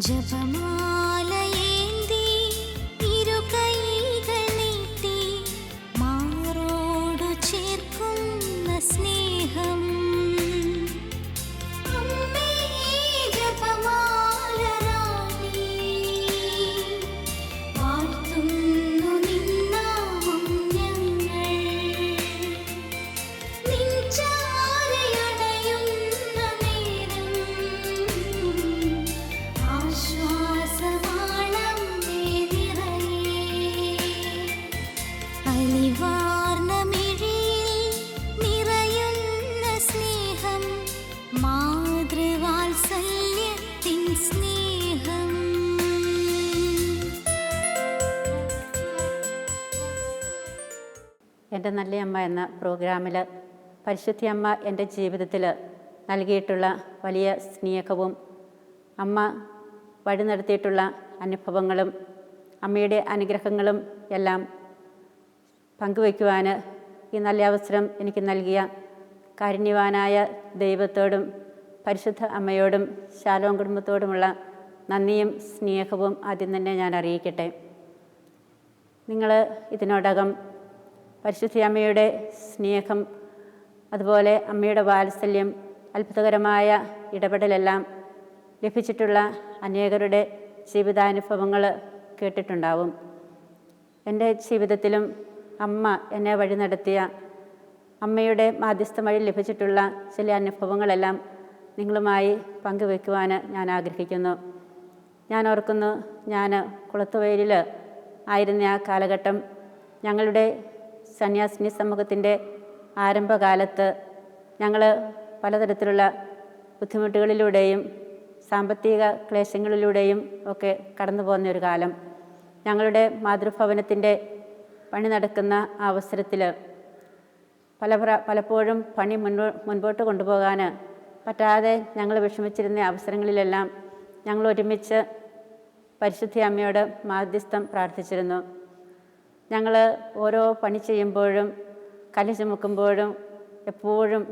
ജപമാലയേന്തി ഇരു കൈകൾ നീട്ടി മാറോടു ചേർക്കുന്ന സ്നേഹം. അമ്മേ ജപമാല റാണി, വാഴ്ത്തുന്നു നിൻ നാമം ഞങ്ങൾ. നിൻ ചാരയണയുന്ന നേരം ആശ്വാസമാണമ്മേ നിറയേ. അലിവാർന്ന മിഴിയിൽ നിറയുന്ന സ്നേഹം, മാതൃവാത്സല്യത്തിൻ സ്നേഹം. എൻ്റെ നല്ലയമ്മ എന്ന പ്രോഗ്രാമിൽ പരിശുദ്ധിയമ്മ എൻ്റെ ജീവിതത്തിൽ നൽകിയിട്ടുള്ള വലിയ സ്നേഹവും അമ്മ വഴി നടത്തിയിട്ടുള്ള അനുഭവങ്ങളും അമ്മയുടെ അനുഗ്രഹങ്ങളും എല്ലാം പങ്കുവയ്ക്കുവാൻ ഈ നല്ല അവസരം എനിക്ക് നൽകിയ കാരുണ്യവാനായ ദൈവത്തോടും പരിശുദ്ധ അമ്മയോടും ശാലോം കുടുംബത്തോടുമുള്ള നന്ദിയും സ്നേഹവും ആദ്യം തന്നെ ഞാൻ അറിയിക്കട്ടെ. നിങ്ങൾ ഇതിനോടകം പരിശുദ്ധ അമ്മയുടെ സ്നേഹം, അതുപോലെ അമ്മയുടെ വാത്സല്യം, അത്ഭുതകരമായ ഇടപെടലെല്ലാം ലഭിച്ചിട്ടുള്ള അനേകരുടെ ജീവിതാനുഭവങ്ങൾ കേട്ടിട്ടുണ്ടാവും. എൻ്റെ ജീവിതത്തിലും അമ്മ എന്നെ വഴി നടത്തിയ അമ്മയുടെ മാധ്യസ്ഥം വഴി ലഭിച്ചിട്ടുള്ള ചില അനുഭവങ്ങളെല്ലാം നിങ്ങളുമായി പങ്കുവയ്ക്കുവാൻ ഞാൻ ആഗ്രഹിക്കുന്നു. ഞാൻ ഓർക്കുന്നു, ഞാൻ കുളത്തുവയലിൽ ആയിരുന്ന ആ കാലഘട്ടം ഞങ്ങളുടെ സന്യാസിനി സമൂഹത്തിൻ്റെ ആരംഭകാലത്ത് ഞങ്ങൾ പലതരത്തിലുള്ള ബുദ്ധിമുട്ടുകളിലൂടെയും സാമ്പത്തിക ക്ലേശങ്ങളിലൂടെയും ഒക്കെ കടന്നു പോകുന്ന ഒരു കാലം. ഞങ്ങളുടെ മാതൃഭവനത്തിൻ്റെ പണി നടക്കുന്ന ആ അവസരത്തിൽ പലപ്പോഴും പണി മുൻപോട്ട് കൊണ്ടുപോകാൻ പറ്റാതെ ഞങ്ങൾ വിഷമിച്ചിരുന്ന അവസരങ്ങളിലെല്ലാം ഞങ്ങൾ ഒരുമിച്ച് പരിശുദ്ധ അമ്മയോട് മാധ്യസ്ഥം പ്രാർത്ഥിച്ചിരുന്നു. ഞങ്ങൾ ഓരോ പണി ചെയ്യുമ്പോഴും കല്ല് ചുമക്കുമ്പോഴും എപ്പോഴും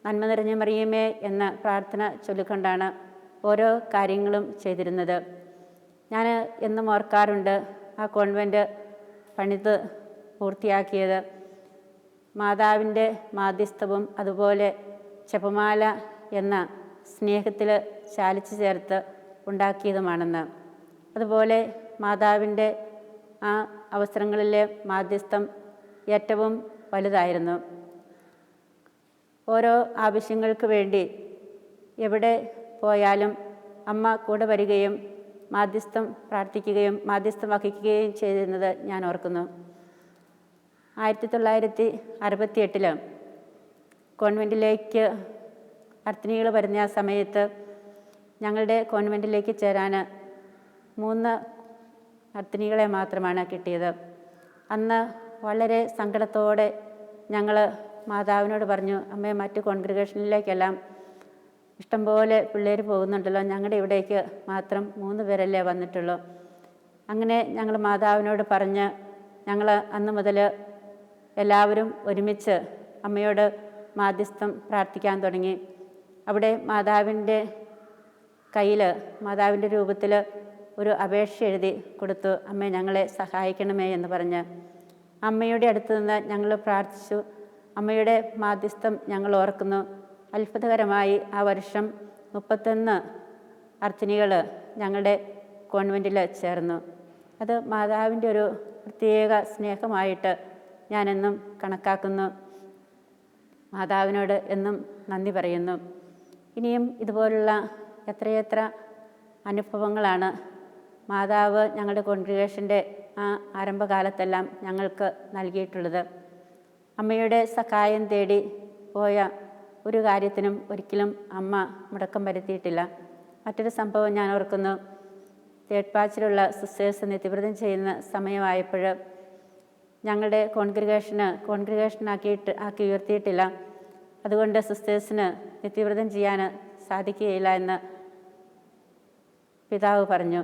നന്മ നിറഞ്ഞ മറിയമേ എന്ന പ്രാർത്ഥന ചൊല്ലിക്കൊണ്ടാണ് ഓരോ കാര്യങ്ങളും ചെയ്തിരുന്നത്. ഞാൻ എന്നും ഓർക്കാറുണ്ട്, ആ കോൺവെൻറ്റ് പണിത് പൂർത്തിയാക്കിയത് മാതാവിൻ്റെ മാധ്യസ്ഥവും അതുപോലെ ജപമാല എന്ന സ്നേഹത്തിൽ ചാലിച്ചു ചേർത്ത് ഉണ്ടാക്കിയതുമാണെന്ന്. അതുപോലെ മാതാവിൻ്റെ ആ അവസരങ്ങളിലെ മാധ്യസ്ഥം ഏറ്റവും വലുതായിരുന്നു. ഓരോ ആവശ്യങ്ങൾക്ക് വേണ്ടി എവിടെ പോയാലും അമ്മ കൂടെ വരികയും മാധ്യസ്ഥം പ്രാർത്ഥിക്കുകയും മാധ്യസ്ഥം വഹിക്കുകയും ചെയ്തിരുന്നത് ഞാൻ ഓർക്കുന്നു. 1968 കോൺവെൻറ്റിലേക്ക് അർത്തിനികൾ വരുന്ന ആ സമയത്ത് ഞങ്ങളുടെ കോൺവെൻറ്റിലേക്ക് ചേരാൻ 3 അർത്തിനികളെ മാത്രമാണ് കിട്ടിയത്. അന്ന് വളരെ സങ്കടത്തോടെ ഞങ്ങൾ മാതാവിനോട് പറഞ്ഞു, അമ്മേ, മറ്റ് കോൺഗ്രിഗേഷനിലേക്കെല്ലാം ഇഷ്ടംപോലെ പിള്ളേർ പോകുന്നുണ്ടല്ലോ, ഞങ്ങളുടെ ഇവിടേക്ക് മാത്രം 3 പേരല്ലേ വന്നിട്ടുള്ളൂ. അങ്ങനെ ഞങ്ങൾ മാതാവിനോട് പറഞ്ഞ് ഞങ്ങൾ അന്ന് മുതൽ എല്ലാവരും ഒരുമിച്ച് അമ്മയോട് മാധ്യസ്ഥം പ്രാർത്ഥിക്കാൻ തുടങ്ങി. അവിടെ മാതാവിൻ്റെ കയ്യിൽ മാതാവിൻ്റെ രൂപത്തിൽ ഒരു അപേക്ഷ എഴുതി കൊടുത്തു, അമ്മേ ഞങ്ങളെ സഹായിക്കണമേ എന്ന് പറഞ്ഞ്. അമ്മയുടെ അടുത്ത് നിന്ന് ഞങ്ങൾ പ്രാർത്ഥിച്ചു. അമ്മയുടെ മാധ്യസ്ഥം ഞങ്ങൾ ഓർക്കുന്നു. അത്ഭുതകരമായി ആ വർഷം 31 അർത്തിനികൾ ഞങ്ങളുടെ കോൺവെൻറ്റിൽ ചേർന്നു. അത് മാതാവിൻ്റെ ഒരു പ്രത്യേക സ്നേഹമായിട്ട് ഞാനെന്നും കണക്കാക്കുന്നു. മാതാവിനോട് എന്നും നന്ദി പറയുന്നു. ഇനിയും ഇതുപോലുള്ള എത്രയെത്ര അനുഭവങ്ങളാണ് മാതാവ് ഞങ്ങളുടെ കോൺഗ്രിഗേഷൻ്റെ ആ ആരംഭകാലത്തെല്ലാം ഞങ്ങൾക്ക് നൽകിയിട്ടുള്ളത്. അമ്മയുടെ സഹായം തേടി പോയ ഒരു കാര്യത്തിനും ഒരിക്കലും അമ്മ മുടക്കം വരുത്തിയിട്ടില്ല. മറ്റൊരു സംഭവം ഞാൻ ഓർക്കുന്നു. തേർഡ് ബാച്ചിലുള്ള സിസ്റ്റേഴ്സ് നിത്യവ്രതം ചെയ്യുന്ന സമയമായപ്പോൾ ഞങ്ങളുടെ കോൺഗ്രിഗേഷനാക്കി ഉയർത്തിയിട്ടില്ല. അതുകൊണ്ട് സിസ്റ്റേഴ്സിന് നിത്യവ്രതം ചെയ്യാൻ സാധിക്കുകയില്ല എന്ന് പിതാവ് പറഞ്ഞു.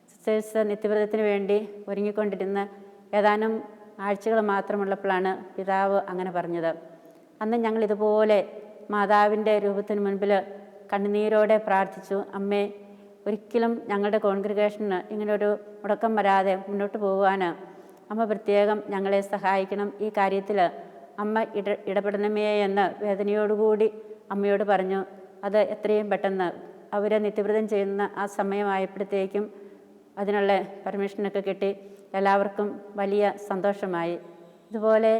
സിസ്റ്റേഴ്സ് നിത്യവ്രതത്തിന് വേണ്ടി ഒരുങ്ങിക്കൊണ്ടിരുന്ന ഏതാനും ആഴ്ചകൾ മാത്രമുള്ളപ്പോഴാണ് പിതാവ് അങ്ങനെ പറഞ്ഞത്. അന്ന് ഞങ്ങൾ ഇതുപോലെ മാതാവിൻ്റെ രൂപത്തിന് മുൻപിൽ കണ്ണുനീരോടെ പ്രാർത്ഥിച്ചു, അമ്മേ, ഒരിക്കലും ഞങ്ങളുടെ കോൺഗ്രിഗേഷന് ഇങ്ങനൊരു മുടക്കം വരാതെ മുന്നോട്ട് പോകുവാൻ അമ്മ പ്രത്യേകം ഞങ്ങളെ സഹായിക്കണം. ഈ കാര്യത്തിൽ അമ്മ ഇടപെടണമേ എന്ന് വേദനയോടുകൂടി അമ്മയോട് പറഞ്ഞു. അത് എത്രയും പെട്ടെന്ന് അവരെ നിത്യവ്രതം ചെയ്യുന്ന ആ സമയമായപ്പോഴത്തേക്കും അതിനുള്ള പെർമിഷനൊക്കെ കിട്ടി. എല്ലാവർക്കും വലിയ സന്തോഷമായി. ഇതുപോലെ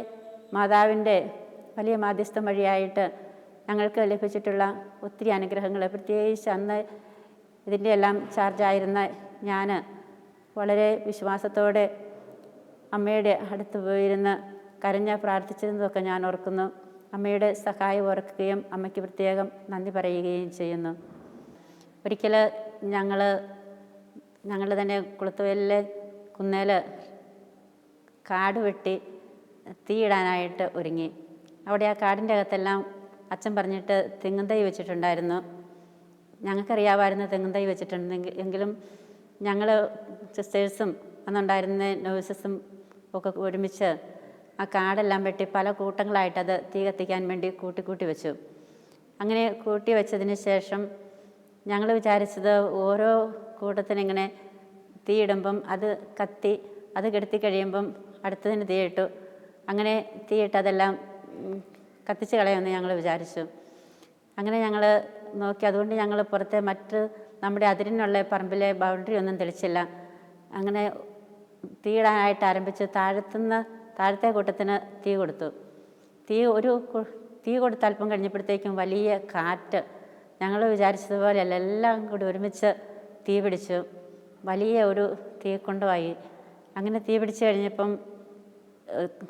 മാതാവിൻ്റെ വലിയ മാധ്യസ്ഥം വഴിയായിട്ട് ഞങ്ങൾക്ക് ലഭിച്ചിട്ടുള്ള ഒത്തിരി അനുഗ്രഹങ്ങൾ, പ്രത്യേകിച്ച് അന്ന് ഇതിൻ്റെ എല്ലാം ചാർജായിരുന്ന ഞാൻ വളരെ വിശ്വാസത്തോടെ അമ്മയുടെ അടുത്ത് പോയിരുന്ന് കരഞ്ഞ് പ്രാർത്ഥിച്ചിരുന്നതൊക്കെ ഞാൻ ഓർക്കുന്നു. അമ്മയുടെ സഹായം ഓർക്കുകയും അമ്മയ്ക്ക് പ്രത്യേകം നന്ദി പറയുകയും ചെയ്യുന്നു. ഒരിക്കൽ ഞങ്ങൾ തന്നെ കുളത്തുവയലിലെ കുന്നേൽ കാട് വെട്ടി തീയിടാനായിട്ട് ഒരുങ്ങി. അവിടെ ആ കാടിൻ്റെ അകത്തെല്ലാം അച്ഛൻ പറഞ്ഞിട്ട് തെങ്ങും തൈ വെച്ചിട്ടുണ്ടായിരുന്നു. ഞങ്ങൾക്കറിയാമായിരുന്നു തെങ്ങും തൈ വെച്ചിട്ടുണ്ടെങ്കിൽ എങ്കിലും ഞങ്ങൾ സിസ്റ്റേഴ്സും അന്നുണ്ടായിരുന്ന നേഴ്സസും ഒക്കെ ഒരുമിച്ച് ആ കാടെല്ലാം വെട്ടി പല കൂട്ടങ്ങളായിട്ടത് തീ കത്തിക്കാൻ വേണ്ടി കൂട്ടി വെച്ചു. അങ്ങനെ കൂട്ടി വെച്ചതിന് ശേഷം ഞങ്ങൾ വിചാരിച്ചത് ഓരോ കൂട്ടത്തിനിങ്ങനെ തീയിടുമ്പം അത് കത്തി അത് കെടുത്തി കഴിയുമ്പം അടുത്തതിന് തീയിട്ടു, അങ്ങനെ തീയിട്ട് അതെല്ലാം കത്തിച്ച് കളയുമെന്ന് ഞങ്ങൾ വിചാരിച്ചു. അങ്ങനെ ഞങ്ങൾ നോക്കി. അതുകൊണ്ട് ഞങ്ങൾ പുറത്തെ മറ്റ് നമ്മുടെ അതിരിനുള്ള പറമ്പിലെ ബൗണ്ടറി ഒന്നും തെളിച്ചില്ല. അങ്ങനെ തീയിടാനായിട്ട് ആരംഭിച്ച് താഴത്തെ കൂട്ടത്തിന് തീ കൊടുത്തു. തീ കൊടുത്ത് അല്പം കഴിഞ്ഞപ്പോഴത്തേക്കും വലിയ കാറ്റ്. ഞങ്ങൾ വിചാരിച്ചതുപോലെയല്ല, എല്ലാം കൂടി ഒരുമിച്ച് തീ പിടിച്ചു. വലിയ ഒരു തീക്കൊണ്ടുമായി. അങ്ങനെ തീ പിടിച്ചു കഴിഞ്ഞപ്പം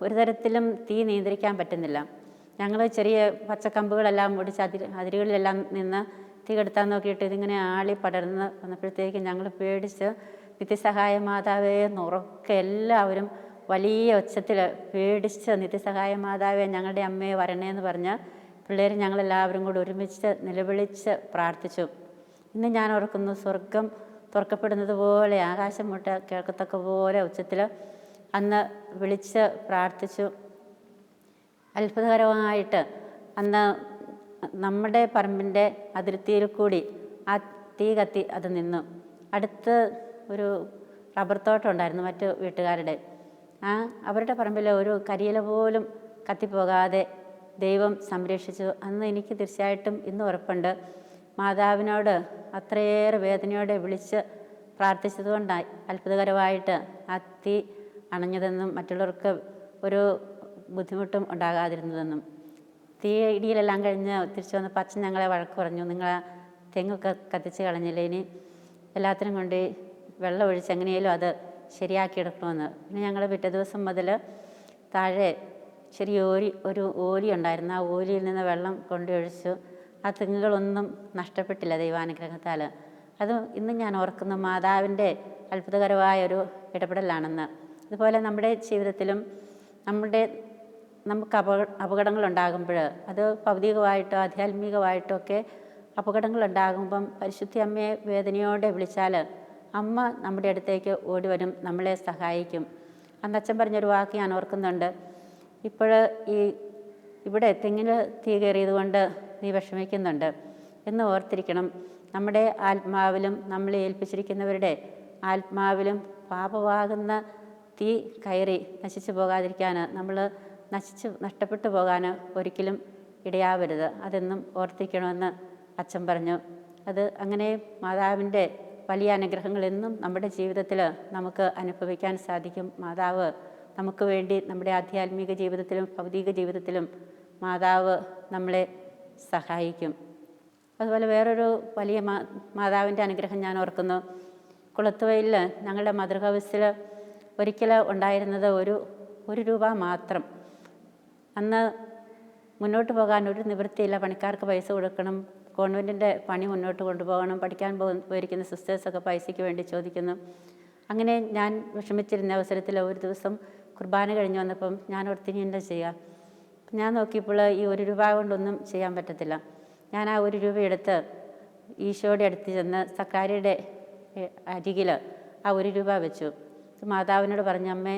ഒരു തരത്തിലും തീ നിയന്ത്രിക്കാൻ പറ്റുന്നില്ല. ഞങ്ങൾ ചെറിയ പച്ചക്കമ്പുകളെല്ലാം ഒടിച്ച് അതിരുകളിലെല്ലാം നിന്ന് തീ കെടുത്താൻ നോക്കിയിട്ട് ഇതിങ്ങനെ ആളി പടർന്ന് വന്നപ്പോഴത്തേക്കും ഞങ്ങൾ പേടിച്ച് നിത്യസഹായ മാതാവേ എന്നുറക്കെ എല്ലാവരും വലിയ ഒച്ചത്തിൽ പേടിച്ച് നിത്യസഹായ മാതാവേ ഞങ്ങളുടെ അമ്മയെ വരണേന്ന് പറഞ്ഞ് പിള്ളേർ ഞങ്ങളെല്ലാവരും കൂടി ഒരുമിച്ച് നിലവിളിച്ച് പ്രാർത്ഥിച്ചു. ഇന്ന് ഞാൻ ഓർക്കുന്നു, സ്വർഗം തുറക്കപ്പെടുന്നത് പോലെ ആകാശം മുട്ട കേൾക്കത്തക്ക പോലെ ഉച്ചത്തിൽ അന്ന് വിളിച്ച് പ്രാർത്ഥിച്ചു. അത്ഭുതകരമായിട്ട് അന്ന് നമ്മുടെ പറമ്പിൻ്റെ അതിർത്തിയിൽ കൂടി ആ തീ കത്തി അത് നിന്നു. അടുത്ത് ഒരു റബ്ബർ തോട്ടം ഉണ്ടായിരുന്നു മറ്റു വീട്ടുകാരുടെ. അവരുടെ പറമ്പിൽ ഒരു കരിയില പോലും കത്തിപ്പോകാതെ ദൈവം സംരക്ഷിച്ചു. അന്ന് എനിക്ക് തീർച്ചയായിട്ടും ഇന്ന് ഉറപ്പുണ്ട്, മാതാവിനോട് അത്രയേറെ വേദനയോടെ വിളിച്ച് പ്രാർത്ഥിച്ചതുകൊണ്ടായി അത്ഭുതകരമായിട്ട് ആ തീ അണഞ്ഞതെന്നും മറ്റുള്ളവർക്ക് ഒരു ബുദ്ധിമുട്ടും ഉണ്ടാകാതിരുന്നതെന്നും. തീയിടിയിലെല്ലാം കഴിഞ്ഞ് തിരിച്ചു വന്നപ്പോൾ അച്ഛൻ ഞങ്ങളെ വഴക്ക് പറഞ്ഞു, നിങ്ങൾ തെങ്ങൊക്കെ കത്തിച്ച് കളഞ്ഞില്ലേ, ഇനി എല്ലാത്തിനും കൊണ്ട് വെള്ളം ഒഴിച്ച് എങ്ങനെയും അത് ശരിയാക്കിയെടുക്കണമെന്ന്. പിന്നെ ഞങ്ങൾ പിറ്റേ ദിവസം മുതൽ താഴെ ചെറിയ ഒരു ഓലി ഉണ്ടായിരുന്നു. ആ ഓലിയിൽ നിന്ന് വെള്ളം കൊണ്ടൊഴിച്ചു. ആ തെങ്ങുകളൊന്നും നഷ്ടപ്പെട്ടില്ല ദൈവാനുഗ്രഹത്താൽ. അത് ഇന്നും ഞാൻ ഓർക്കുന്നു, മാതാവിൻ്റെ അത്ഭുതകരമായ ഒരു ഇടപെടലാണെന്ന്. അതുപോലെ നമ്മുടെ ജീവിതത്തിലും നമുക്ക് അപകടങ്ങളുണ്ടാകുമ്പോൾ, അത് ഭൗതികമായിട്ടോ ആധ്യാത്മികമായിട്ടോ ഒക്കെ അപകടങ്ങളുണ്ടാകുമ്പം പരിശുദ്ധ അമ്മയെ വേദനയോടെ വിളിച്ചാൽ അമ്മ നമ്മുടെ അടുത്തേക്ക് ഓടി വരും, നമ്മളെ സഹായിക്കും. അന്നച്ഛൻ പറഞ്ഞൊരു വാക്ക് ഞാൻ ഓർക്കുന്നുണ്ട്, ഇവിടെ തെങ്ങിന് തീ കയറിയത് കൊണ്ട് നീ വിഷമിക്കുന്നുണ്ട് എന്ന് ഓർത്തിരിക്കണം. നമ്മുടെ ആത്മാവിലും നമ്മളെ ഏൽപ്പിച്ചിരിക്കുന്നവരുടെ ആത്മാവിലും പാപമാകുന്ന തീ കയറി നശിച്ചു പോകാതിരിക്കാൻ, നമ്മൾ നഷ്ടപ്പെട്ടു പോകാൻ ഒരിക്കലും ഇടയാവരുത്. അതെന്നും ഓർത്തിരിക്കണമെന്ന് അച്ഛൻ പറഞ്ഞു. അത് അങ്ങനെ മാതാവിൻ്റെ വലിയ അനുഗ്രഹങ്ങൾ എന്നും നമ്മുടെ ജീവിതത്തിൽ നമുക്ക് അനുഭവിക്കാൻ സാധിക്കും. മാതാവ് നമുക്ക് വേണ്ടി നമ്മുടെ ആധ്യാത്മിക ജീവിതത്തിലും ഭൗതിക ജീവിതത്തിലും മാതാവ് നമ്മളെ സഹായിക്കും. അതുപോലെ വേറൊരു വലിയ മാതാവിൻ്റെ അനുഗ്രഹം ഞാൻ ഓർക്കുന്നു. കുളത്തുവയലിൽ ഞങ്ങളുടെ മദർ ഹൗസിൽ ഒരിക്കൽ ഉണ്ടായിരുന്നത് ഒരു രൂപ മാത്രം. അന്ന് മുന്നോട്ട് പോകാൻ ഒരു നിവൃത്തിയില്ല. പണിക്കാർക്ക് പൈസ കൊടുക്കണം, കോൺവെൻറ്റിൻ്റെ പണി മുന്നോട്ട് കൊണ്ടുപോകണം, പഠിക്കാൻ പോയിരിക്കുന്ന സിസ്റ്റേഴ്സൊക്കെ പൈസയ്ക്ക് വേണ്ടി ചോദിക്കുന്നു. അങ്ങനെ ഞാൻ വിഷമിച്ചിരുന്ന അവസരത്തിൽ ഒരു ദിവസം കുർബാന കഴിഞ്ഞ് വന്നപ്പം ഞാൻ ഓർത്തിനി എന്താ ചെയ്യുക. ഞാൻ നോക്കിയപ്പോൾ ഈ ഒരു രൂപ കൊണ്ടൊന്നും ചെയ്യാൻ പറ്റത്തില്ല. ഞാൻ ആ ഒരു രൂപ എടുത്ത് ഈശോയുടെ അടുത്ത് ചെന്ന് സക്കാരിയുടെ അരികിൽ ആ ഒരു രൂപ വെച്ചു. മാതാവിനോട് പറഞ്ഞു, അമ്മേ,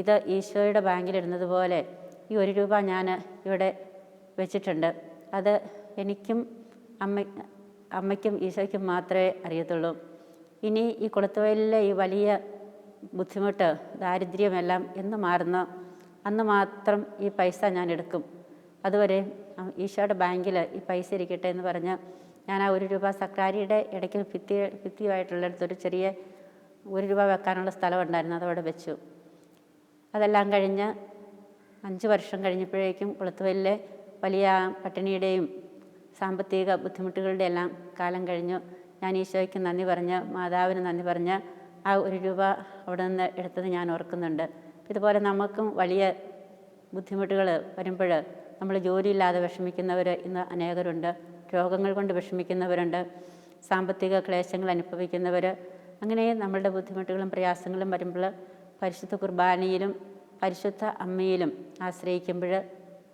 ഇത് ഈശോയുടെ ബാങ്കിലിടുന്നത് പോലെ ഈ ഒരു രൂപ ഞാൻ ഇവിടെ വെച്ചിട്ടുണ്ട്. അത് എനിക്കും അമ്മയ്ക്കും ഈശോയ്ക്കും മാത്രമേ അറിയത്തുള്ളൂ. ഇനി ഈ കൊളുത്തുവയലിലെ ഈ വലിയ ബുദ്ധിമുട്ട്, ദാരിദ്ര്യമെല്ലാം എന്ന് മാറുന്നോ അന്ന് മാത്രം ഈ പൈസ ഞാൻ എടുക്കും. അതുവരെ ഈശോയുടെ ബാങ്കിൽ ഈ പൈസ ഇരിക്കട്ടെ എന്ന് പറഞ്ഞ് ഞാൻ ആ 1 രൂപ സക്രാരിയുടെ ഇടയ്ക്ക് ഭിത്തിയുമായിട്ടുള്ളിടത്തൊരു ചെറിയ 1 രൂപ വെക്കാനുള്ള സ്ഥലം ഉണ്ടായിരുന്നു, അതവിടെ വെച്ചു. അതെല്ലാം കഴിഞ്ഞ് 5 വർഷം കഴിഞ്ഞപ്പോഴേക്കും കൊളുത്തുവയലിലെ വലിയ പട്ടിണിയുടെയും സാമ്പത്തിക ബുദ്ധിമുട്ടുകളുടെ എല്ലാം കാലം കഴിഞ്ഞു. ഞാൻ ഈശോയ്ക്ക് നന്ദി പറഞ്ഞ്, മാതാവിന് നന്ദി പറഞ്ഞ് ആ 1 രൂപ അവിടെ നിന്ന് എടുത്തത് ഞാൻ ഓർക്കുന്നുണ്ട്. ഇതുപോലെ നമുക്കും വലിയ ബുദ്ധിമുട്ടുകൾ വരുമ്പോൾ നമ്മൾ ജോലിയില്ലാതെ വിഷമിക്കുന്നവർ ഇന്ന് അനേകരുണ്ട്, രോഗങ്ങൾ കൊണ്ട് വിഷമിക്കുന്നവരുണ്ട്, സാമ്പത്തിക ക്ലേശങ്ങൾ അനുഭവിക്കുന്നവർ. അങ്ങനെ നമ്മളുടെ ബുദ്ധിമുട്ടുകളും പ്രയാസങ്ങളും വരുമ്പോൾ പരിശുദ്ധ കുർബാനയിലും പരിശുദ്ധ അമ്മയിലും ആശ്രയിക്കുമ്പോൾ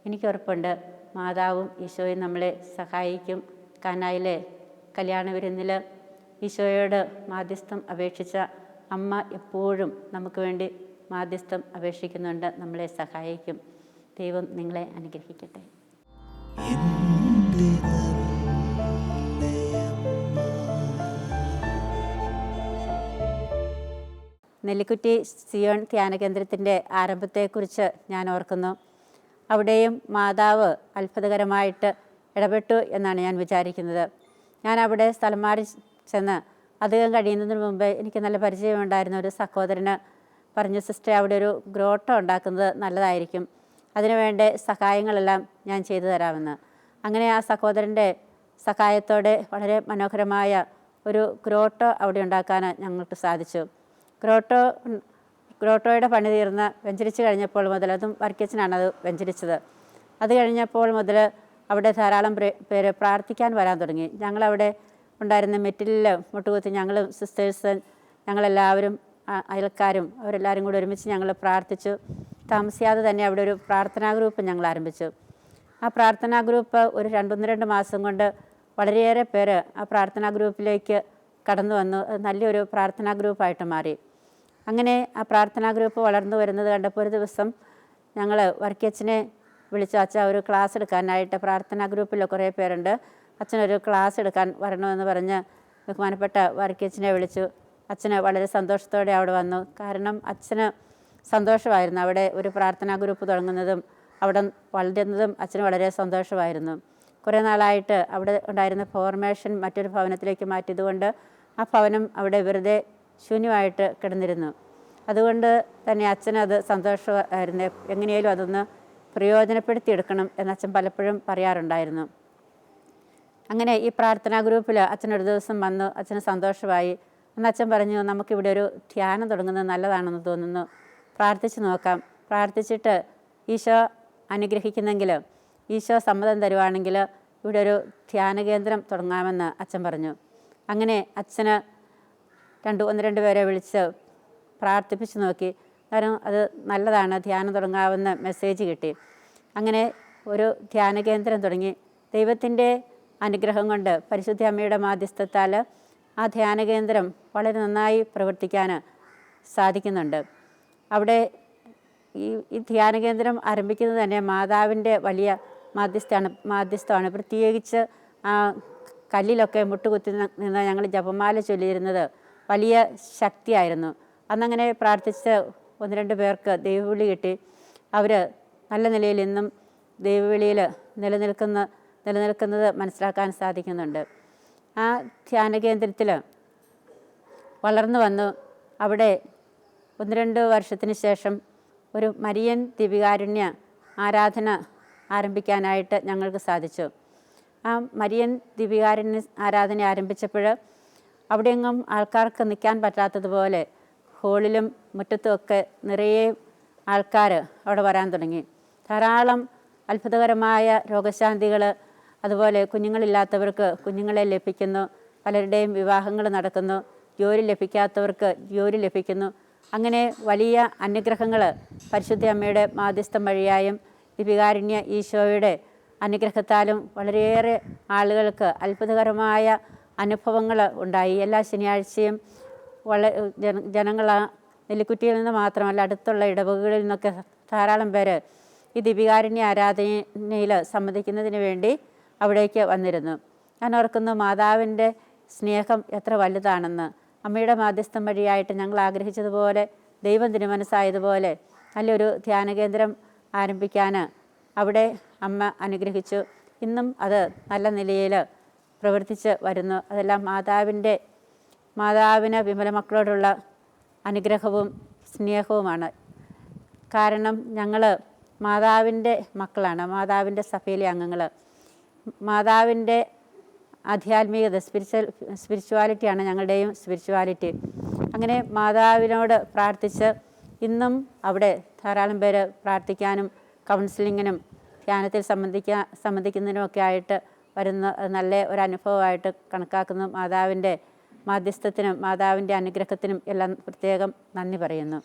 എനിക്ക് ഉറപ്പുണ്ട് മാതാവും ഈശോയും നമ്മളെ സഹായിക്കും. കാനായിലെ കല്യാണ വിരുന്നിൽ ഈശോയോട് മാധ്യസ്ഥം അപേക്ഷിച്ച അമ്മ എപ്പോഴും നമുക്ക് വേണ്ടി മാധ്യസ്ഥം അപേക്ഷിക്കുന്നുണ്ട്, നമ്മളെ സഹായിക്കും. ദൈവം നിങ്ങളെ അനുഗ്രഹിക്കട്ടെ. നെല്ലിക്കുറ്റി സിയോൺ ധ്യാന കേന്ദ്രത്തിൻ്റെ ആരംഭത്തെക്കുറിച്ച് ഞാൻ ഓർക്കുന്നു. അവിടെയും മാതാവ് അത്ഭുതകരമായിട്ട് ഇടപെട്ടു എന്നാണ് ഞാൻ വിചാരിക്കുന്നത്. ഞാൻ അവിടെ സ്ഥലം മാറി ചെന്ന് അധികം കഴിയുന്നതിന് മുമ്പ് എനിക്ക് നല്ല പരിചയമുണ്ടായിരുന്ന ഒരു സഹോദരന് പറഞ്ഞു, സിസ്റ്റർ അവിടെ ഒരു ഗ്രോട്ടോ ഉണ്ടാക്കുന്നത് നല്ലതായിരിക്കും, അതിനുവേണ്ട സഹായങ്ങളെല്ലാം ഞാൻ ചെയ്തു തരാമെന്ന്. അങ്ങനെ ആ സഹോദരൻ്റെ സഹായത്തോടെ വളരെ മനോഹരമായ ഒരു ഗ്രോട്ടോ അവിടെ ഉണ്ടാക്കാൻ ഞങ്ങൾക്ക് സാധിച്ചു. ഗ്രോട്ടോയുടെ പണി തീർന്ന് വെഞ്ചരിച്ച് കഴിഞ്ഞപ്പോൾ മുതൽ, അതും വർക്കിച്ചനാണ് അത് വെഞ്ചരിച്ചത്, അത് കഴിഞ്ഞപ്പോൾ മുതൽ അവിടെ ധാരാളം പേര് പ്രാർത്ഥിക്കാൻ വരാൻ തുടങ്ങി. ഞങ്ങളവിടെ ഉണ്ടായിരുന്ന മെറ്റിലിൽ മുട്ടുകുത്തി ഞങ്ങളും സിസ്റ്റേഴ്സ് ഞങ്ങളെല്ലാവരും അയൽക്കാരും അവരെല്ലാവരും കൂടി ഒരുമിച്ച് ഞങ്ങൾ പ്രാർത്ഥിച്ചു. താമസിയാതെ തന്നെ അവിടെ ഒരു പ്രാർത്ഥനാ ഗ്രൂപ്പ് ഞങ്ങൾ ആരംഭിച്ചു. ആ പ്രാർത്ഥനാ ഗ്രൂപ്പ് ഒരു 2 മാസം കൊണ്ട് വളരെയേറെ പേര് ആ പ്രാർത്ഥനാ ഗ്രൂപ്പിലേക്ക് കടന്നു വന്നു. നല്ലൊരു പ്രാർത്ഥനാ ഗ്രൂപ്പായിട്ട് മാറി. അങ്ങനെ ആ പ്രാർത്ഥനാ ഗ്രൂപ്പ് വളർന്നു വരുന്നത് കണ്ടപ്പോൾ ഒരു ദിവസം ഞങ്ങൾ വർക്കിയച്ഛനെ വിളിച്ചു, അച്ഛൻ ഒരു ക്ലാസ് എടുക്കാനായിട്ട് പ്രാർത്ഥനാ ഗ്രൂപ്പിൽ കുറേ പേരുണ്ട്, അച്ഛനൊരു ക്ലാസ് എടുക്കാൻ വരണമെന്ന് പറഞ്ഞ് ബഹുമാനപ്പെട്ട വർക്കിയച്ഛനെ വിളിച്ചു. അച്ഛന് വളരെ സന്തോഷത്തോടെ അവിടെ വന്നു. കാരണം അച്ഛന് സന്തോഷമായിരുന്നു അവിടെ ഒരു പ്രാർത്ഥനാ ഗ്രൂപ്പ് തുടങ്ങുന്നതും അവിടെ വളരുന്നതും അച്ഛന് വളരെ സന്തോഷമായിരുന്നു. കുറേ നാളായിട്ട് അവിടെ ഉണ്ടായിരുന്ന ഫോർമേഷൻ മറ്റൊരു ഭവനത്തിലേക്ക് മാറ്റിയതുകൊണ്ട് ആ ഭവനം അവിടെ വെറുതെ ശൂന്യമായിട്ട് കിടന്നിരുന്നു. അതുകൊണ്ട് തന്നെ അച്ഛനത് സന്തോഷമായിരുന്നു. എങ്ങനെയാലും അതൊന്ന് പ്രയോജനപ്പെടുത്തിയെടുക്കണം എന്ന് അച്ഛൻ പലപ്പോഴും പറയാറുണ്ടായിരുന്നു. അങ്ങനെ ഈ പ്രാർത്ഥനാ ഗ്രൂപ്പിൽ അച്ഛനൊരു ദിവസം വന്നു. അച്ഛന് സന്തോഷമായി. അന്ന് അച്ഛൻ പറഞ്ഞു, നമുക്കിവിടെ ഒരു ധ്യാനം തുടങ്ങുന്നത് നല്ലതാണെന്ന് തോന്നുന്നു, പ്രാർത്ഥിച്ച് നോക്കാം. പ്രാർത്ഥിച്ചിട്ട് ഈശോ അനുഗ്രഹിക്കുന്നെങ്കിൽ, ഈശോ സമ്മതം തരുവാണെങ്കിൽ ഇവിടെ ഒരു ധ്യാന കേന്ദ്രം തുടങ്ങാമെന്ന് അച്ഛൻ പറഞ്ഞു. അങ്ങനെ അച്ഛന് 1-2 പേരെ വിളിച്ച് പ്രാർത്ഥിപ്പിച്ച് നോക്കി. കാരണം അത് നല്ലതാണ്, ധ്യാനം തുടങ്ങാവുന്ന മെസ്സേജ് കിട്ടി. അങ്ങനെ ഒരു ധ്യാന കേന്ദ്രം തുടങ്ങി. ദൈവത്തിൻ്റെ അനുഗ്രഹം കൊണ്ട് പരിശുദ്ധ അമ്മയുടെ മാധ്യസ്ഥത്താൽ ആ ധ്യാന കേന്ദ്രം വളരെ നന്നായി പ്രവർത്തിക്കാൻ സാധിക്കുന്നുണ്ട്. അവിടെ ഈ ധ്യാന കേന്ദ്രം ആരംഭിക്കുന്നത് തന്നെ മാതാവിൻ്റെ വലിയ മാധ്യസ്ഥമാണ്. പ്രത്യേകിച്ച് ആ കല്ലിലൊക്കെ മുട്ടുകുത്തി നിന്ന് ഞങ്ങൾ ജപമാല ചൊല്ലിയിരുന്നത് വലിയ ശക്തിയായിരുന്നു. അന്നങ്ങനെ പ്രാർത്ഥിച്ച് 1-2 പേർക്ക് ദൈവവിളി കിട്ടി. അവർ നല്ല നിലയിൽ ഇന്നും ദൈവവിളിയിൽ നിലനിൽക്കുന്നത് മനസ്സിലാക്കാൻ സാധിക്കുന്നുണ്ട്. ആ ധ്യാന കേന്ദ്രത്തിൽ വളർന്നു വന്നു. അവിടെ 1-2 വർഷത്തിന് ശേഷം ഒരു മരിയൻ ദിവികാരുണ്യ ആരാധന ആരംഭിക്കാനായിട്ട് ഞങ്ങൾക്ക് സാധിച്ചു. ആ മരിയൻ ദിവികാരുണ്യ ആരാധന ആരംഭിച്ചപ്പോൾ അവിടെയെങ്ങും ആൾക്കാർക്ക് നിൽക്കാൻ പറ്റാത്തതുപോലെ ഹോളിലും മുറ്റത്തുമൊക്കെ നിറയെ ആൾക്കാർ അവിടെ വരാൻ തുടങ്ങി. ധാരാളം അത്ഭുതകരമായ രോഗശാന്തികൾ, അതുപോലെ കുഞ്ഞുങ്ങളില്ലാത്തവർക്ക് കുഞ്ഞുങ്ങളെ ലഭിക്കുന്നു, പലരുടെയും വിവാഹങ്ങൾ നടക്കുന്നു, ജോലി ലഭിക്കാത്തവർക്ക് ജോലി ലഭിക്കുന്നു. അങ്ങനെ വലിയ അനുഗ്രഹങ്ങൾ പരിശുദ്ധ അമ്മയുടെ മാധ്യസ്ഥം വഴിയായും ദിവികാരുണ്യ ഈശോയുടെ അനുഗ്രഹത്താലും വളരെയേറെ ആളുകൾക്ക് അത്ഭുതകരമായ അനുഭവങ്ങൾ ഉണ്ടായി. എല്ലാ ശനിയാഴ്ചയും ജനങ്ങൾ നെല്ലിക്കുറ്റിയിൽ നിന്ന് മാത്രമല്ല അടുത്തുള്ള ഇടവകകളിൽ നിന്നൊക്കെ ധാരാളം പേര് ഈ ദിവികാരുണ്യ ആരാധനയിൽ സംബന്ധിക്കുന്നതിന് വേണ്ടി അവിടേക്ക് വന്നിരുന്നു. ഞാൻ ഓർക്കുന്നു മാതാവിൻ്റെ സ്നേഹം എത്ര വലുതാണെന്ന്. അമ്മയുടെ മാധ്യസ്ഥം വഴിയായിട്ട് ഞങ്ങൾ ആഗ്രഹിച്ചതുപോലെ ദൈവം തിരുമനസ്സായതുപോലെ നല്ലൊരു ധ്യാന കേന്ദ്രം ആരംഭിക്കാൻ അവിടെ അമ്മ അനുഗ്രഹിച്ചു. ഇന്നും അത് നല്ല നിലയിൽ പ്രവർത്തിച്ച് വരുന്നു. അതെല്ലാം മാതാവിന് വിമല മക്കളോടുള്ള അനുഗ്രഹവും സ്നേഹവുമാണ്. കാരണം ഞങ്ങൾ മാതാവിൻ്റെ മക്കളാണ്, മാതാവിൻ്റെ സഭയിലെ അംഗങ്ങൾ. മാതാവിൻ്റെ ആധ്യാത്മികത സ്പിരിച്വാലിറ്റിയാണ് ഞങ്ങളുടെയും സ്പിരിച്വാലിറ്റി. അങ്ങനെ മാതാവിനോട് പ്രാർത്ഥിച്ച് ഇന്നും അവിടെ ധാരാളം പേര് പ്രാർത്ഥിക്കാനും കൗൺസിലിങ്ങിനും ധ്യാനത്തിൽ സംബന്ധിക്കുന്നതിനുമൊക്കെ ആയിട്ട് വരുന്ന നല്ല ഒരു അനുഭവമായിട്ട് കണക്കാക്കുന്നു. മാതാവിൻ്റെ മാധ്യസ്ഥത്തിനും മാതാവിൻ്റെ അനുഗ്രഹത്തിനും എല്ലാം പ്രത്യേകം നന്ദി പറയുന്നു.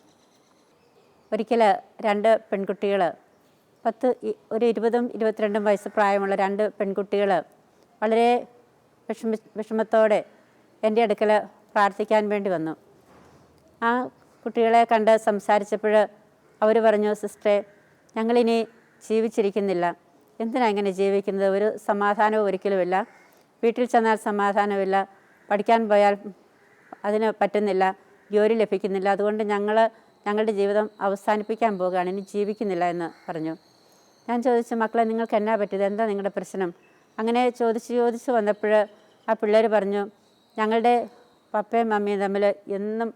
ഒരിക്കൽ 2 പെൺകുട്ടികൾ 20-22 വയസ്സ് പ്രായമുള്ള 2 പെൺകുട്ടികൾ വളരെ വിഷമത്തോടെ എൻ്റെ അടുക്കൽ പ്രാർത്ഥിക്കാൻ വേണ്ടി വന്നു. ആ കുട്ടികളെ കണ്ട് സംസാരിച്ചപ്പോൾ അവർ പറഞ്ഞു, സിസ്റ്ററെ, ഞങ്ങളിനി ജീവിച്ചിരിക്കുന്നില്ല. എന്തിനാ ഇങ്ങനെ ജീവിക്കുന്നത്? ഒരു സമാധാനവും ഒരിക്കലുമില്ല. വീട്ടിൽ ചെന്നാൽ സമാധാനമില്ല, പഠിക്കാൻ പോയാൽ അതിന് പറ്റുന്നില്ല, ജോലി ലഭിക്കുന്നില്ല. അതുകൊണ്ട് ഞങ്ങളുടെ ജീവിതം അവസാനിപ്പിക്കാൻ പോകുകയാണ്, ഇനി ജീവിക്കുന്നില്ല എന്ന് പറഞ്ഞു. ഞാൻ ചോദിച്ചു, മക്കളെ നിങ്ങൾക്ക് എന്നാ പറ്റിയത്? എന്താ നിങ്ങളുടെ പ്രശ്നം? അങ്ങനെ ചോദിച്ച് വന്നപ്പോൾ ആ പിള്ളേർ പറഞ്ഞു, ഞങ്ങളുടെ പപ്പയും മമ്മിയും തമ്മിൽ എന്നും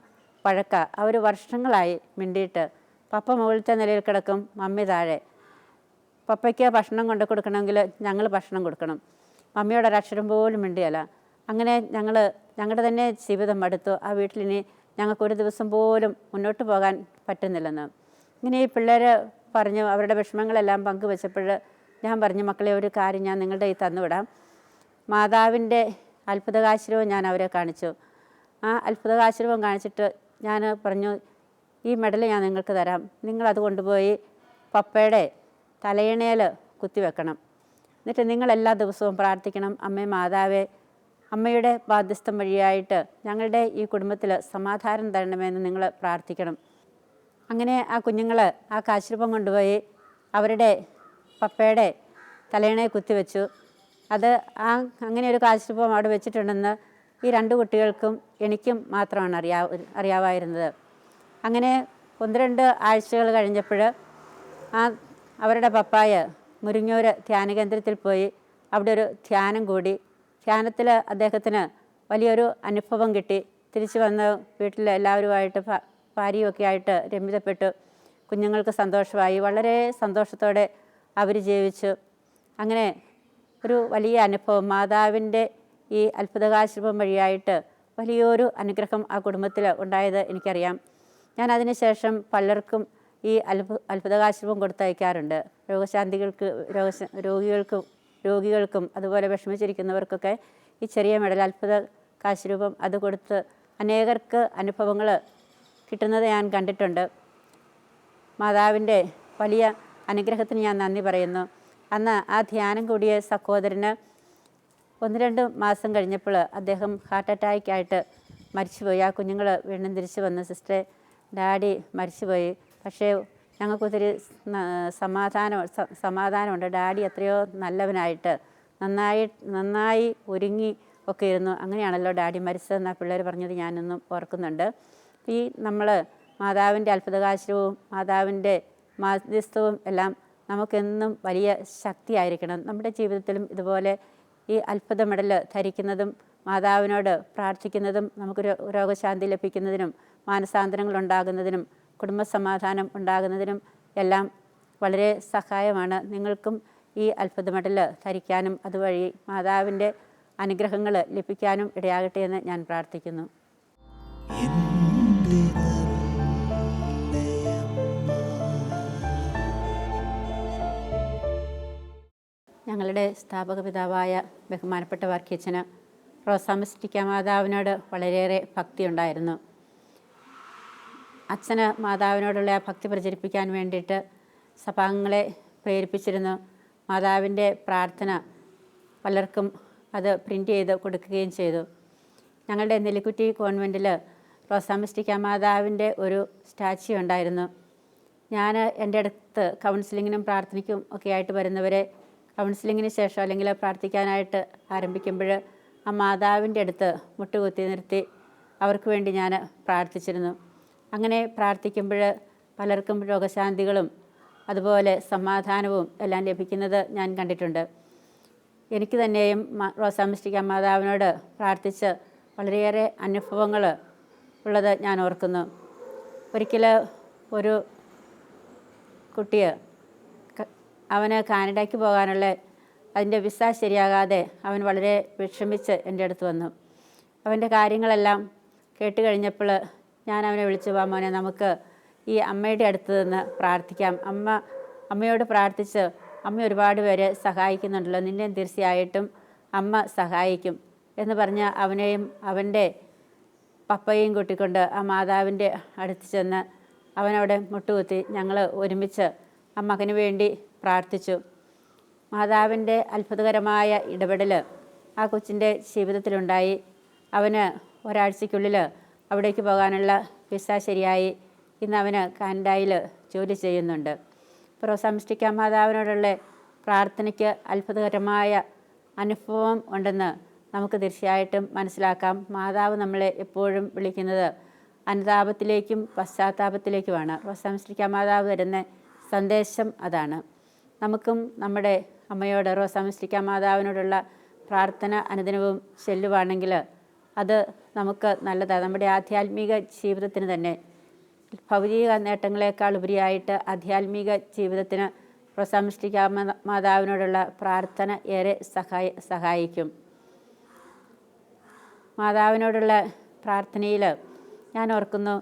വഴക്കാണ്. അവർ വർഷങ്ങളായി മിണ്ടിയിട്ട്. പപ്പ മുകളിലത്തെ നിലയിൽ കിടക്കും, മമ്മി താഴെ. പപ്പയ്ക്ക് ഭക്ഷണം കൊണ്ട് കൊടുക്കണമെങ്കിൽ ഞങ്ങൾ ഭക്ഷണം കൊടുക്കണം. മമ്മിയോട് ഒരക്ഷരം പോലും മിണ്ടിയല്ല. അങ്ങനെ ഞങ്ങളുടെ തന്നെ ജീവിതം മടുത്തു. ആ വീട്ടിലിനി ഞങ്ങൾക്കൊരു ദിവസം പോലും മുന്നോട്ട് പോകാൻ പറ്റുന്നില്ലെന്ന്. ഇങ്ങനെ ഈ പിള്ളേർ പറഞ്ഞു, അവരുടെ വിഷമങ്ങളെല്ലാം പങ്കുവെച്ചപ്പോൾ ഞാൻ പറഞ്ഞു, മക്കളെ, ഒരു കാര്യം ഞാൻ നിങ്ങളുടെ ഈ തന്നുവിടാം. മാതാവിൻ്റെ അത്ഭുതകാശ്രവം ഞാൻ അവരെ കാണിച്ചു. ആ അത്ഭുതകാശ്രവം കാണിച്ചിട്ട് ഞാൻ പറഞ്ഞു, ഈ മെഡൽ ഞാൻ നിങ്ങൾക്ക് തരാം, നിങ്ങളത് കൊണ്ടുപോയി പപ്പയുടെ തലയിണയിൽ കുത്തിവെക്കണം. എന്നിട്ട് നിങ്ങളെല്ലാ ദിവസവും പ്രാർത്ഥിക്കണം, അമ്മേ മാതാവേ, അമ്മയുടെ ബാധ്യസ്ഥം വഴിയായിട്ട് ഞങ്ങളുടെ ഈ കുടുംബത്തിൽ സമാധാനം തരണമെന്ന് നിങ്ങൾ പ്രാർത്ഥിക്കണം. അങ്ങനെ ആ കുഞ്ഞുങ്ങൾ ആ കാശ്രൂപം കൊണ്ടുപോയി അവരുടെ പപ്പയുടെ തലയിണയിൽ കുത്തിവെച്ചു. അത് അങ്ങനെ ഒരു കാശ്രൂപം അവിടെ വെച്ചിട്ടുണ്ടെന്ന് ഈ 2 കുട്ടികൾക്കും എനിക്കും മാത്രമാണ് അറിയാമായിരുന്നത്. അങ്ങനെ 1-2 ആഴ്ചകൾ കഴിഞ്ഞപ്പോൾ അവരുടെ പപ്പായ മുരിങ്ങൂർ ധ്യാനകേന്ദ്രത്തിൽ പോയി അവിടെ ഒരു ധ്യാനം കൂടി. ധ്യാനത്തിൽ അദ്ദേഹത്തിന് വലിയൊരു അനുഭവം കിട്ടി. തിരിച്ചു വന്ന് വീട്ടിൽ എല്ലാവരുമായിട്ട് ഭാര്യയൊക്കെ ആയിട്ട് രമ്യതപ്പെട്ടു. കുഞ്ഞുങ്ങൾക്ക് സന്തോഷമായി. വളരെ സന്തോഷത്തോടെ അവർ ജീവിച്ചു. അങ്ങനെ ഒരു വലിയ അനുഭവം, മാതാവിൻ്റെ ഈ അത്ഭുതകാശ്രൂപം വഴിയായിട്ട് വലിയൊരു അനുഗ്രഹം ആ കുടുംബത്തിൽ ഉണ്ടായത് എനിക്കറിയാം. ഞാൻ അതിനുശേഷം പലർക്കും ഈ അത്ഭുതകാശ്രൂപം കൊടുത്തയക്കാറുണ്ട്. രോഗികൾക്കും അതുപോലെ വിഷമിച്ചിരിക്കുന്നവർക്കൊക്കെ ഈ ചെറിയ മെഡൽ അത്ഭുതകാശ്രൂപം അത് കൊടുത്ത് അനേകർക്ക് അനുഭവങ്ങൾ കിട്ടുന്നത് ഞാൻ കണ്ടിട്ടുണ്ട്. മാതാവിൻ്റെ വലിയ അനുഗ്രഹത്തിന് ഞാൻ നന്ദി പറയുന്നു. അന്ന് ആ ധ്യാനം കൂടിയ സഹോദരന് 1-2 മാസം കഴിഞ്ഞപ്പോൾ അദ്ദേഹം ഹാർട്ട് അറ്റാക്കായിട്ട് മരിച്ചുപോയി. ആ കുഞ്ഞുങ്ങൾ വീണ്ടും തിരിച്ചു വന്ന്, സിസ്റ്ററെ, ഡാഡി മരിച്ചുപോയി, പക്ഷേ ഞങ്ങൾക്കൊത്തിരി സമാധാനമുണ്ട്. ഡാഡി എത്രയോ നല്ലവനായിട്ട് നന്നായി ഒരുങ്ങി ഒക്കെ ഇരുന്നു. അങ്ങനെയാണല്ലോ ഡാഡി മരിച്ചതെന്ന് ആ പിള്ളേർ പറഞ്ഞത് ഞാനൊന്നും ഓർക്കുന്നുണ്ട്. ഈ നമ്മൾ മാതാവിൻ്റെ അത്ഭുതകാശ്രവും മാതാവിൻ്റെ മാധ്യസ്ഥവും എല്ലാം നമുക്കെന്നും വലിയ ശക്തിയായിരിക്കണം. നമ്മുടെ ജീവിതത്തിലും ഇതുപോലെ ഈ അത്ഭുത മെഡൽ ധരിക്കുന്നതും മാതാവിനോട് പ്രാർത്ഥിക്കുന്നതും നമുക്ക് രോഗശാന്തി ലഭിക്കുന്നതിനും മാനസാന്തരങ്ങൾ ഉണ്ടാകുന്നതിനും കുടുംബസമാധാനം ഉണ്ടാകുന്നതിനും എല്ലാം വളരെ സഹായമാണ്. നിങ്ങൾക്കും ഈ അത്ഭുത മെഡൽ ധരിക്കാനും അതുവഴി മാതാവിൻ്റെ അനുഗ്രഹങ്ങൾ ലഭിക്കാനും ഇടയാകട്ടെ എന്ന് ഞാൻ പ്രാർത്ഥിക്കുന്നു. ഞങ്ങളുടെ സ്ഥാപക പിതാവായ ബഹുമാനപ്പെട്ട വർക്കീച്ചന് റോസാമിസ്റ്റിക്ക മാതാവിനോട് വളരെയേറെ ഭക്തിയുണ്ടായിരുന്നു. അച്ഛന് മാതാവിനോടുള്ള ആ ഭക്തി പ്രചരിപ്പിക്കാൻ വേണ്ടിയിട്ട് സഭാംഗങ്ങളെ പ്രേരിപ്പിച്ചിരുന്നു. മാതാവിൻ്റെ പ്രാർത്ഥന പലർക്കും അത് പ്രിൻ്റ് ചെയ്ത് കൊടുക്കുകയും ചെയ്തു. ഞങ്ങളുടെ നെല്ലിക്കുറ്റി കോൺവെൻറ്റിൽ റോസാമിസ്റ്റിക്ക മാതാവിൻ്റെ ഒരു സ്റ്റാച്യു ഉണ്ടായിരുന്നു. ഞാൻ എൻ്റെ അടുത്ത് കൗൺസിലിങ്ങിനും പ്രാർത്ഥനയ്ക്കും ഒക്കെ ആയിട്ട് വരുന്നവരെ കൗൺസിലിങ്ങിന് ശേഷം അല്ലെങ്കിൽ പ്രാർത്ഥിക്കാനായിട്ട് ആരംഭിക്കുമ്പോൾ ആ മാതാവിൻ്റെ അടുത്ത് മുട്ടുകുത്തി നിർത്തി അവർക്ക് വേണ്ടി ഞാൻ പ്രാർത്ഥിച്ചിരുന്നു. അങ്ങനെ പ്രാർത്ഥിക്കുമ്പോൾ പലർക്കും രോഗശാന്തികളും അതുപോലെ സമാധാനവും എല്ലാം ലഭിക്കുന്നത് ഞാൻ കണ്ടിട്ടുണ്ട്. എനിക്ക് തന്നെയും റോസാമിസ്റ്റിക്ക മാതാവിനോട് പ്രാർത്ഥിച്ച് വളരെയേറെ അനുഭവങ്ങൾ ഉള്ളത് ഞാൻ ഓർക്കുന്നു. ഒരിക്കൽ ഒരു കുട്ടിയെ അവന് കാനഡയ്ക്ക് പോകാനുള്ള അതിൻ്റെ വിസ ശരിയാകാതെ അവൻ വളരെ വിഷമിച്ച് എൻ്റെ അടുത്ത് വന്നു. അവൻ്റെ കാര്യങ്ങളെല്ലാം കേട്ട് കഴിഞ്ഞപ്പോൾ ഞാൻ അവനെ വിളിച്ചു, വാ മോനെ, നമുക്ക് ഈ അമ്മയുടെ അടുത്ത് നിന്ന് പ്രാർത്ഥിക്കാം. അമ്മയോട് പ്രാർത്ഥിച്ച് അമ്മ ഒരുപാട് പേരെ സഹായിക്കുന്നുണ്ടല്ലോ, നിന്നെ തീർച്ചയായിട്ടും അമ്മ സഹായിക്കും എന്ന് പറഞ്ഞ് അവനെയും അവൻ്റെ പപ്പയും കൂട്ടിക്കൊണ്ട് ആ മാതാവിൻ്റെ അടുത്ത് ചെന്ന് അവനവിടെ മുട്ടുകുത്തി ഞങ്ങൾ ഒരുമിച്ച് ആ മകന് വേണ്ടി പ്രാർത്ഥിച്ചു. മാതാവിൻ്റെ അത്ഭുതകരമായ ഇടപെടൽ ആ കൊച്ചിൻ്റെ ജീവിതത്തിലുണ്ടായി. അവന് ഒരാഴ്ചയ്ക്കുള്ളിൽ അവിടേക്ക് പോകാനുള്ള വിസ ശരിയായി. ഇന്ന് അവന് കാനഡയിൽ ജോലി ചെയ്യുന്നുണ്ട്. റോസാമിസ്റ്റിക്ക മാതാവിനോടുള്ള പ്രാർത്ഥനയ്ക്ക് അത്ഭുതകരമായ അനുഭവം ഉണ്ടെന്ന് നമുക്ക് തീർച്ചയായിട്ടും മനസ്സിലാക്കാം. മാതാവ് നമ്മളെ എപ്പോഴും വിളിക്കുന്നത് അനുതാപത്തിലേക്കും പശ്ചാത്താപത്തിലേക്കുമാണ്. റോസാമിസ്റ്റിക്ക മാതാവ് തരുന്ന സന്ദേശം അതാണ്. നമുക്കും നമ്മുടെ അമ്മയോട് റോസാമിസ്റ്റിക്ക മാതാവിനോടുള്ള പ്രാർത്ഥന അനുദിനവും ചെല്ലുവാണെങ്കിൽ അത് നമുക്ക് നല്ലതാണ്. നമ്മുടെ ആധ്യാത്മിക ജീവിതത്തിന് തന്നെ ഭൗതിക നേട്ടങ്ങളെക്കാൾ ഉപരിയായിട്ട് ആധ്യാത്മിക ജീവിതത്തിന് റോസാമിസ്റ്റിക്ക മാതാവിനോടുള്ള പ്രാർത്ഥന ഏറെ സഹായിക്കും. മാതാവിനോടുള്ള പ്രാർത്ഥനയിൽ ഞാൻ ഓർക്കുന്നു,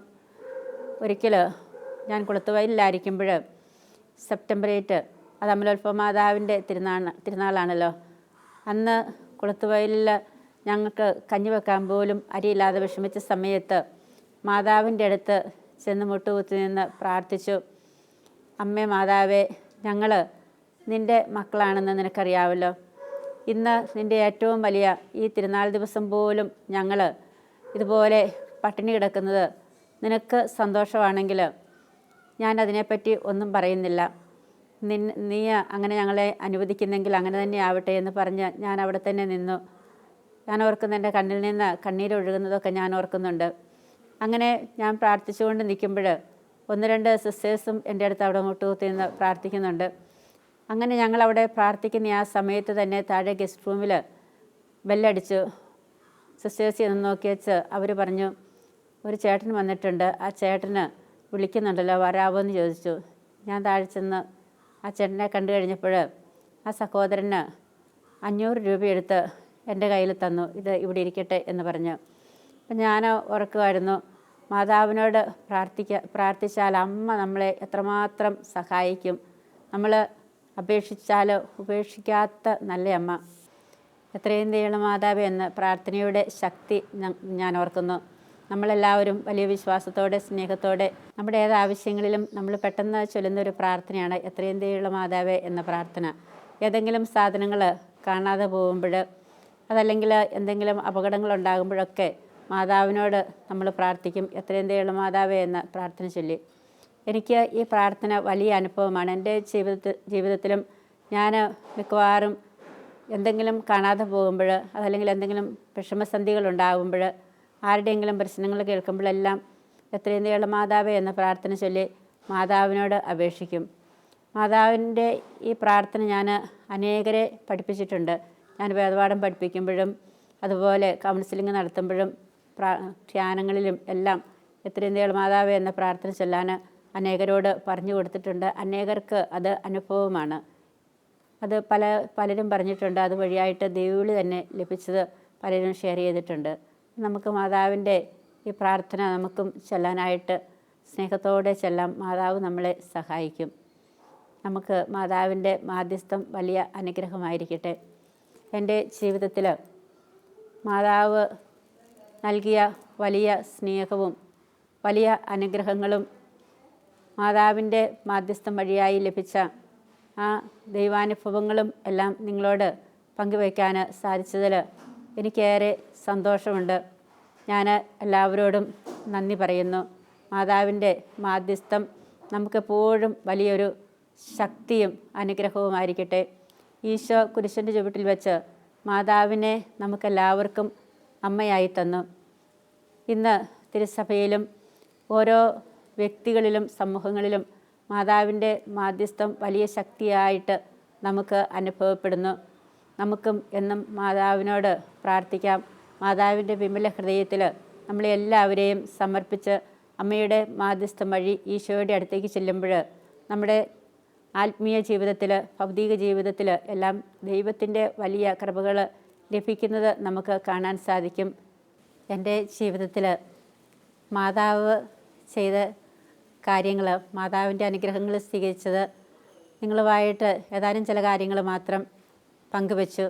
ഒരിക്കൽ ഞാൻ കുളത്തുവയലിലായിരിക്കുമ്പോൾ സെപ്റ്റംബർ 8 അത് അമലോത്ഭവ മാതാവിൻ്റെ തിരുനാളാണല്ലോ. അന്ന് കുളത്തുവയലിൽ ഞങ്ങൾക്ക് കഞ്ഞി വെക്കാൻ പോലും അരിയില്ലാതെ വിഷമിച്ച സമയത്ത് മാതാവിൻ്റെ അടുത്ത് ചെന്ന് മുട്ടുകുത്തി നിന്ന് പ്രാർത്ഥിച്ചു. അമ്മേ മാതാവേ, ഞങ്ങൾ നിൻ്റെ മക്കളാണെന്ന് നിനക്കറിയാമല്ലോ. ഇന്ന് നിൻ്റെ ഏറ്റവും വലിയ ഈ തിരുനാൾ ദിവസം പോലും ഞങ്ങൾ ഇതുപോലെ പട്ടിണി കിടക്കുന്നത് നിനക്ക് സന്തോഷമാണെങ്കിൽ ഞാൻ അതിനെപ്പറ്റി ഒന്നും പറയുന്നില്ല. നീ അങ്ങനെ ഞങ്ങളെ അനുവദിക്കുന്നെങ്കിൽ അങ്ങനെ തന്നെ ആവട്ടെ എന്ന് പറഞ്ഞ് ഞാൻ അവിടെ തന്നെ നിന്നു. ഞാൻ ഓർക്കുന്ന എൻ്റെ കണ്ണിൽ നിന്ന് കണ്ണീരൊഴുകുന്നതൊക്കെ ഞാൻ ഓർക്കുന്നുണ്ട്. അങ്ങനെ ഞാൻ പ്രാർത്ഥിച്ചുകൊണ്ട് നിൽക്കുമ്പോൾ 1-2 സിസ്റ്റേഴ്സും എൻ്റെ അടുത്ത് അവിടെ മുട്ടുകുത്തി നിന്ന് പ്രാർത്ഥിക്കുന്നുണ്ട്. അങ്ങനെ ഞങ്ങളവിടെ പ്രാർത്ഥിക്കുന്ന ആ സമയത്ത് തന്നെ താഴെ ഗസ്റ്റ് റൂമിൽ ബെല്ലടിച്ചു. സിസ്റ്റേഴ്സ് ചെന്ന് നോക്കി വെച്ച് അവർ പറഞ്ഞു, ഒരു ചേട്ടൻ വന്നിട്ടുണ്ട്, ആ ചേട്ടന് വിളിക്കുന്നുണ്ടല്ലോ, വരാമോ എന്ന് ചോദിച്ചു. ഞാൻ താഴെ ചെന്ന് ആ ചേട്ടനെ കണ്ടു കഴിഞ്ഞപ്പോൾ ആ സഹോദരന് 500 രൂപ എടുത്ത് എൻ്റെ കയ്യിൽ തന്നു, ഇത് ഇവിടെ ഇരിക്കട്ടെ എന്ന് പറഞ്ഞു. അപ്പം ഞാൻ ഓർക്കുമായിരുന്നു, മാതാവിനോട് പ്രാർത്ഥിച്ചാൽ അമ്മ നമ്മളെ എത്രമാത്രം സഹായിക്കും. നമ്മൾ അപേക്ഷിച്ചാൽ ഉപേക്ഷിക്കാത്ത നല്ല അമ്മ. എത്രയും ദയുള്ള മാതാവേ എന്ന് പ്രാർത്ഥനയുടെ ശക്തി ഞാൻ ഓർക്കുന്നു. നമ്മളെല്ലാവരും വലിയ വിശ്വാസത്തോടെ സ്നേഹത്തോടെ നമ്മുടെ ഏത് ആവശ്യങ്ങളിലും നമ്മൾ പെട്ടെന്ന് ചൊല്ലുന്നൊരു പ്രാർത്ഥനയാണ് എത്രയും ദയുള്ള മാതാവേ എന്ന പ്രാർത്ഥന. ഏതെങ്കിലും സാധനങ്ങൾ കാണാതെ പോകുമ്പോൾ, അതല്ലെങ്കിൽ എന്തെങ്കിലും അപകടങ്ങളുണ്ടാകുമ്പോഴൊക്കെ മാതാവിനോട് നമ്മൾ പ്രാർത്ഥിക്കും, എത്രയും ദയുള്ള മാതാവേ എന്ന പ്രാർത്ഥന ചൊല്ലി. എനിക്ക് ഈ പ്രാർത്ഥന വലിയ അനുഭവമാണ്. എൻ്റെ ജീവിതത്തിലും ഞാൻ മിക്കവാറും എന്തെങ്കിലും കാണാതെ പോകുമ്പോൾ, അതല്ലെങ്കിൽ എന്തെങ്കിലും വിഷമസന്ധികൾ ഉണ്ടാകുമ്പോൾ, ആരുടെയെങ്കിലും പ്രശ്നങ്ങൾ കേൾക്കുമ്പോഴെല്ലാം എത്രയും ദയുള്ള മാതാവേ എന്ന പ്രാർത്ഥന ചൊല്ലി മാതാവിനോട് അപേക്ഷിക്കും. മാതാവിൻ്റെ ഈ പ്രാർത്ഥന ഞാൻ അനേകരെ പഠിപ്പിച്ചിട്ടുണ്ട്. ഞാൻ വേദപാഠം പഠിപ്പിക്കുമ്പോഴും അതുപോലെ കൗൺസിലിംഗ് നടത്തുമ്പോഴും ധ്യാനങ്ങളിലും എല്ലാം എത്രയും ദയുള്ള മാതാവേ എന്ന പ്രാർത്ഥന ചൊല്ലാൻ അനേകരോട് പറഞ്ഞു കൊടുത്തിട്ടുണ്ട്. അനേകർക്ക് അത് അനുഭവമാണ്. അത് പലരും പറഞ്ഞിട്ടുണ്ട്. അതുവഴിയായിട്ട് ദൈവവിളി തന്നെ ലഭിച്ചത് പലരും ഷെയർ ചെയ്തിട്ടുണ്ട്. നമുക്ക് മാതാവിൻ്റെ ഈ പ്രാർത്ഥന നമുക്കും ചൊല്ലാനായിട്ട് സ്നേഹത്തോടെ ചെല്ലാം. മാതാവ് നമ്മളെ സഹായിക്കും. നമുക്ക് മാതാവിൻ്റെ മാധ്യസ്ഥം വലിയ അനുഗ്രഹമായിരിക്കട്ടെ. എൻ്റെ ജീവിതത്തിൽ മാതാവ് നൽകിയ വലിയ സ്നേഹവും വലിയ അനുഗ്രഹങ്ങളും മാതാവിൻ്റെ മാധ്യസ്ഥം വഴിയായി ലഭിച്ച ആ ദൈവാനുഭവങ്ങളും എല്ലാം നിങ്ങളോട് പങ്കുവയ്ക്കാൻ സാധിച്ചതിൽ എനിക്കേറെ സന്തോഷമുണ്ട്. ഞാൻ എല്ലാവരോടും നന്ദി പറയുന്നു. മാതാവിൻ്റെ മാധ്യസ്ഥം നമുക്കെപ്പോഴും വലിയൊരു ശക്തിയും അനുഗ്രഹവുമായിരിക്കട്ടെ. ഈശോ കുരിശിൻ്റെ ചുവട്ടിൽ വെച്ച് മാതാവിനെ നമുക്കെല്ലാവർക്കും അമ്മയായി തന്നു. ഇന്ന് തിരുസഭയിലും ഓരോ വ്യക്തികളിലും സമൂഹങ്ങളിലും മാതാവിൻ്റെ മാധ്യസ്ഥം വലിയ ശക്തിയായിട്ട് നമുക്ക് അനുഭവപ്പെടുന്നു. നമുക്കും എന്നും മാതാവിനോട് പ്രാർത്ഥിക്കാം. മാതാവിൻ്റെ വിമല ഹൃദയത്തിൽ നമ്മളെ എല്ലാവരെയും സമർപ്പിച്ച് അമ്മയുടെ മാധ്യസ്ഥം വഴി ഈശോയുടെ അടുത്തേക്ക് ചെല്ലുമ്പോൾ നമ്മുടെ ആത്മീയ ജീവിതത്തിൽ, ഭൗതിക ജീവിതത്തിൽ എല്ലാം ദൈവത്തിൻ്റെ വലിയ കൃപകൾ ലഭിക്കുന്നത് നമുക്ക് കാണാൻ സാധിക്കും. എൻ്റെ ജീവിതത്തിൽ മാതാവ് ചെയ്ത കാര്യങ്ങൾ, മാതാവിൻ്റെ അനുഗ്രഹങ്ങൾ സ്വീകരിച്ചത് നിങ്ങളുമായിട്ട് ഏതാനും ചില കാര്യങ്ങൾ മാത്രം പങ്കുവച്ചു.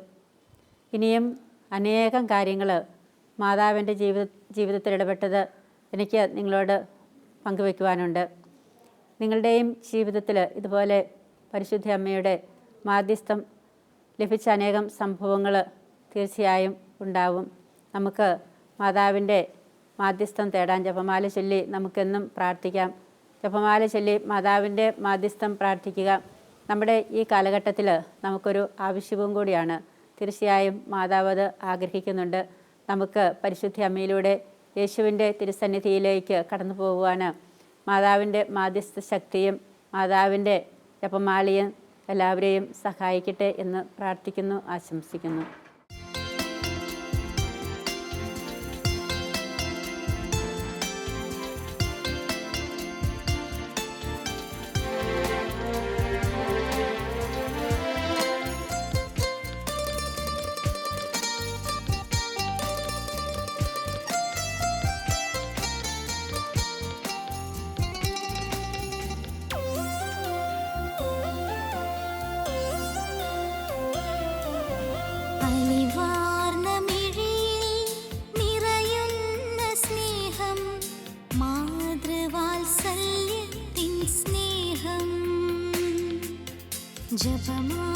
ഇനിയും അനേകം കാര്യങ്ങൾ മാതാവിൻ്റെ ജീവിതത്തിൽ ഇടപെട്ടത് എനിക്ക് നിങ്ങളോട് പങ്കുവയ്ക്കുവാനുണ്ട്. നിങ്ങളുടെയും ജീവിതത്തിൽ ഇതുപോലെ പരിശുദ്ധ അമ്മയുടെ മാധ്യസ്ഥം ലഭിച്ച അനേകം സംഭവങ്ങൾ തീർച്ചയായും ഉണ്ടാവും. നമുക്ക് മാതാവിൻ്റെ മാധ്യസ്ഥം തേടാൻ ജപമാല ചൊല്ലി നമുക്കെന്നും പ്രാർത്ഥിക്കാം. ജപമാല ചൊല്ലി മാതാവിൻ്റെ മാധ്യസ്ഥം പ്രാർത്ഥിക്കുക നമ്മുടെ ഈ കാലഘട്ടത്തിൽ നമുക്കൊരു ആവശ്യവും കൂടിയാണ്. തീർച്ചയായും മാതാവ് അത് ആഗ്രഹിക്കുന്നുണ്ട്. നമുക്ക് പരിശുദ്ധ അമ്മയിലൂടെ യേശുവിൻ്റെ തിരുസന്നിധിയിലേക്ക് കടന്നു പോകുവാൻ മാതാവിൻ്റെ മാധ്യസ്ഥ ശക്തിയും മാതാവിൻ്റെ ജപമാലയും എല്ലാവരെയും സഹായിക്കട്ടെ എന്ന് പ്രാർത്ഥിക്കുന്നു, ആശംസിക്കുന്നു. അലിവാർന്ന മിഴിയിൽ നിറയുന്ന സ്നേഹം, മാതൃവാത്സല്യത്തിൻ സ്നേഹം. ജപമാ